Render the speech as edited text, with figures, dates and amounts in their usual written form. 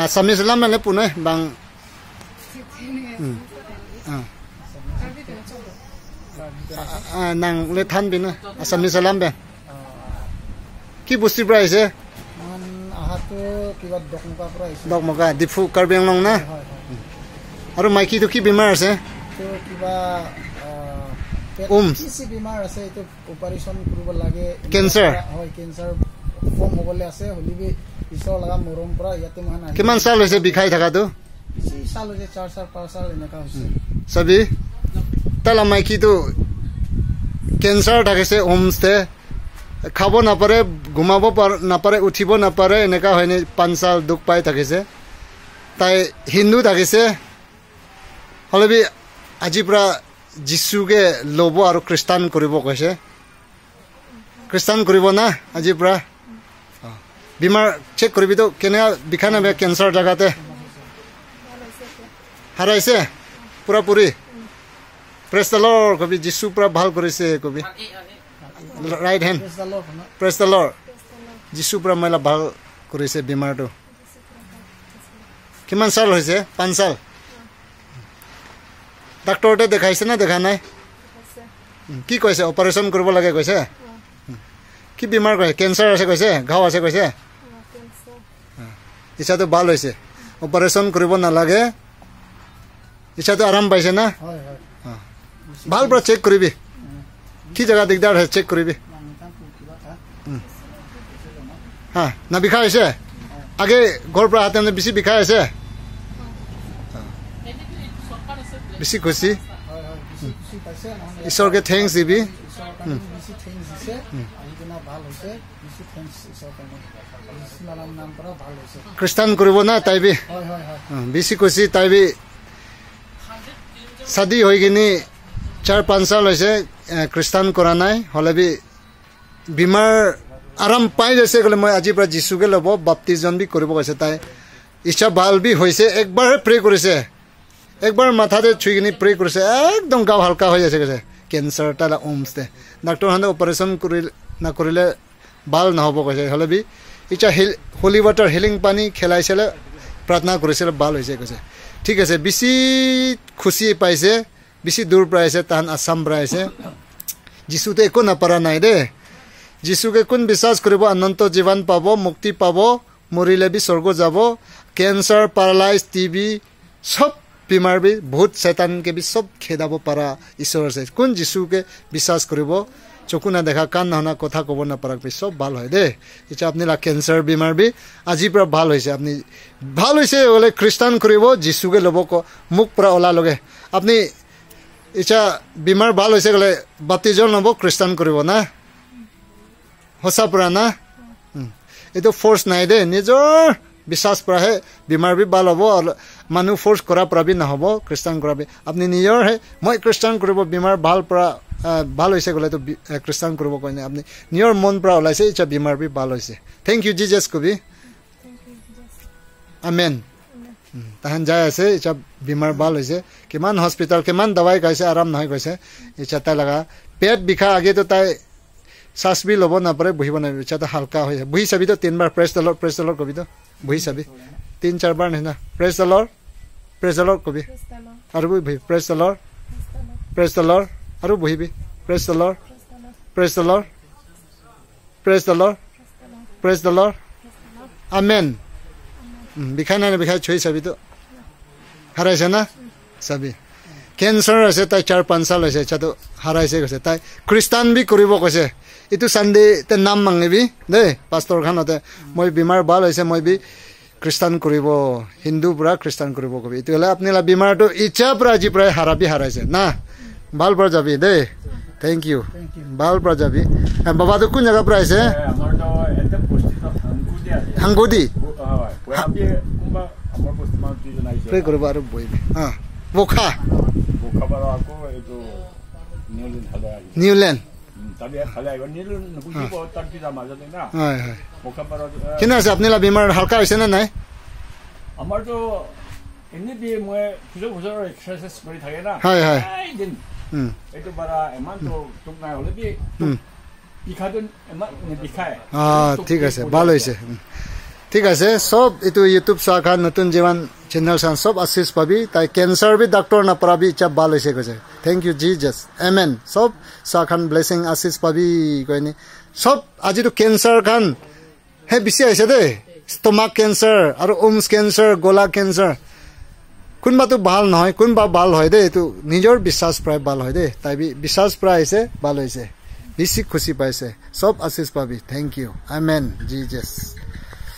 Assamese lam mele punai bang nang le than bin Assamese lam ben ki busti price e ahatu kiba dokmuka price dokmuka difu karbeng long na aru maiki to ki bimar ase to kiba kisi bimar ase to operation kuribo lage cancer hoy cancer form hobole ase holibi isor laga morom pra yate man kiman sal hoise bikhai thaka to isi sal hoise 4 sal 5 sal enaka hoise sabi tala maiki to cancer thakise homestay খাব না পারে ঘুমাব না পারে উঠিব না পারে এনেকা হয়নি 5 সাল দুখ পাই থাকিছে তাই হিন্দু থাকিছে হলেবি আজি পৰা যিশুকে লব আৰু খ্ৰীষ্টান কৰিব কৈছে খ্ৰীষ্টান কৰিব না আজি পৰা বিমাৰ চেক কৰিবি তো কেনে বিখানা বে কেন্সাৰ জাগাতে হাৰাইছে পুৰা পুৰি প্ৰেছ দ্য লৰ্ড কবি যিশু পৰা ভাল কৰিছে কবি right hand praise the lord jisu pra mala bhal korise bimar to kiman sal hoise 5 sal doctor te dekhaise na dekha nai ki koise operation koribo lage koise ki bimar koise cancer ase koise ghaw ase koise icha to bhal hoise operation koribo na lage icha to aram paise na hoy hoy bhal pra check koribi কি জায়গা দিগদার আছে check করিবি হ্যাঁ না বিখাই আছে আগে ঘর পৰা হাতে বেশি বিখাই আছে বেশি খুশি ঈশ্বরকে থ্যাঙ্কস দিবি খ্রিস্টান করিব না তাইবি বেশি খুশি তাইবি শাদি হয়ে গিনি 4-5 साल होइसे খ্ৰীষ্টান কৰা নাই হলেবি বিমাৰ আৰাম পাই গৈছে গলে মই আজি পৰা যিশুকে লব বাপ্তিজম বি কৰিব কৈছে তাই ইচ্ছা ভাল বি হৈছে একবাৰ প্ৰে কৰিছে একবাৰ মাথাতে ছুইগিনি প্ৰে কৰিছে একদম গাও হালকা হৈ আছে কৈছে কেন্সাৰ তালা ওমস্তে ডাক্তৰ হানে অপাৰেচন না কৰিলে ভাল নহব কৈছে হলেবি ইচ্ছা হোলি ওয়াটাৰ হিলিং পানী খেলাইছিলে প্ৰাৰ্থনা কৰিছিলে ভাল হৈছে কৈছে ঠিক আছে বেছি খুশি পাইছে বেছি দূৰ প্ৰাইছে তান আসাম প্ৰাইছে যিশুতে একো নাপাৰা নাই দে যিশুকে কোন বিশ্বাস কৰিব অনন্ত জীৱন পাব মুক্তি পাব মৰিলে বি স্বৰ্গ যাব কেন্সাৰ প্যাৰালাইজ টিবি সব বিমাৰ বি ভূত শয়তানকে বি সব খেদাব পাৰা ঈশ্বৰ আছে কোন যিশুকে বিশ্বাস কৰিব চকু না দেখা কাণ নহনা কথা ক'ব নাপাৰাক বি সব ভাল হয় দে ইচ্ছা আপুনি লা কেন্সাৰ বিমাৰ বি আজি পৰা ভাল হৈছে আপুনি ভাল হৈছে বলে খ্ৰীষ্টান কৰিব যিশুকে ল'ব মুখ পৰা ওলা লগে আপুনি ইচ্ছা বিমাৰ ভাল হৈছে গলে বাপ্তিজম ল'ব খ্ৰীষ্টান কৰিব না হসা পৰা না এইটো ফোৰ্স নাই দে নিজৰ বিশ্বাস পৰাহে বিমাৰ বি ভাল হ'ব মানুহ ফোৰ্স কৰা পৰা বি নহব খ্ৰীষ্টান কৰাবি আপুনি নিজৰ হে মই খ্ৰীষ্টান কৰিব বিমাৰ ভাল পৰা ভাল হৈছে গলে তো খ্ৰীষ্টান কৰিব কইনে আপুনি নিজৰ মন পৰা ওলাইছে ইচ্ছা বিমাৰ বি ভাল হৈছে থ্যাংক ইউ জিজাস কবি আমেন তাহান যায় আছে ইচ্ছা বিমাৰ ভাল হৈছে কিমান হস্পিটাল কিমান দৱাই খাইছে আৰাম নহয় কৈছে ইচ্ছা তাই লগা পেট বিষা আগে তো তাই শ্বাস বি ল'ব নাপাৰে বহিব নাই ইচ্ছা তো হালকা হৈছে বহি চাবি তো 3 বাৰ প্ৰেছ দ্য লৰ্ড কবি তো বহি চাবি 3-4 বাৰ না প্ৰেছ দ্য লৰ্ড কবি আৰু বহি প্ৰেছ দ্য লৰ্ড আৰু বহিবি প্ৰেছ দ্য লৰ্ড আমেন বিখাই নাই বিখাই ছুই চাবি তো হাৰাইছে না চাবি কেন্সাৰ আছে তাই 4-5 সাল হৈছে ইচ্ছা তো হাৰাইছে কৈছে তাই খ্ৰীষ্টান বি কৰিব কৈছে ইটো সানডে তে নাম মাংগিবি দে পাস্তৰ খানতে মই বিমাৰ ভাল হৈছে মই বি খ্ৰীষ্টান কৰিব হিন্দু পৰা খ্ৰীষ্টান কৰিব কবি ইটো হলে আপুনি লা বিমাৰটো ইচ্ছা পৰা আজি প্ৰায় হাৰাইছে না ভাল পৰা যাবি দে থ্যাংক ইউ ভাল পৰা যাবি বাবা তো কোন জায়গা পৰা আহিছে আমাৰ তো এতে উপস্থিত হাংগুদি আমি কোনবা আমাৰ পশ্চিমত দুজন আহিছে প্ৰে কৰিব আৰু বহিবি বোখা বাৰু আকৌ এইটো নিউল্যান্ড তাবি খালে আগৰ নিউল্যান্ড বুজিব তাৰ কি মাজতে না হয় হয় বোখা বাৰু কিনা আছে আপুনি লা বিমাৰ হালকা হৈছে না নাই আমাৰ তো এনে বি মই কিছু বছৰ এক্সাৰসাইজ কৰি থাকে না হয় হয় এইটো বাৰা ইমান তো তোক নাই হলে বি বিখাটো ইমান বিখায় ঠিক আছে ভাল হৈছে ঠিক আছে সব এইটো ইউটিউব চোৱা খান নতুন জীৱন চেনেল চান সব আশীষ পাবি তাই কেঞ্চাৰ বি ডক্টৰ নাপাবি ইচ্ছা ভাল হৈছে কৈছে থেংক ইউ জিজাছ আমেন সব চোৱা খান ব্লেছিং আশীষ পাবি কয়নি সব আজিতো কেঞ্চাৰ খান হে বেছি আহিছে দেই ষ্টমাক কেঞ্চাৰ আৰু ওমছ কেঞ্চাৰ গলা কেঞ্চাৰ কোনোবাটো ভাল নহয় কোনোবা ভাল হয় দেই এইটো নিজৰ বিশ্বাস প্ৰায় ভাল হয় দেই তাই বিশ্বাস প্ৰায় আহিছে ভাল হৈছে বেছি খুচি পাইছে সব আশীষ পাবি থেংক ইউ আমেন জিজাছ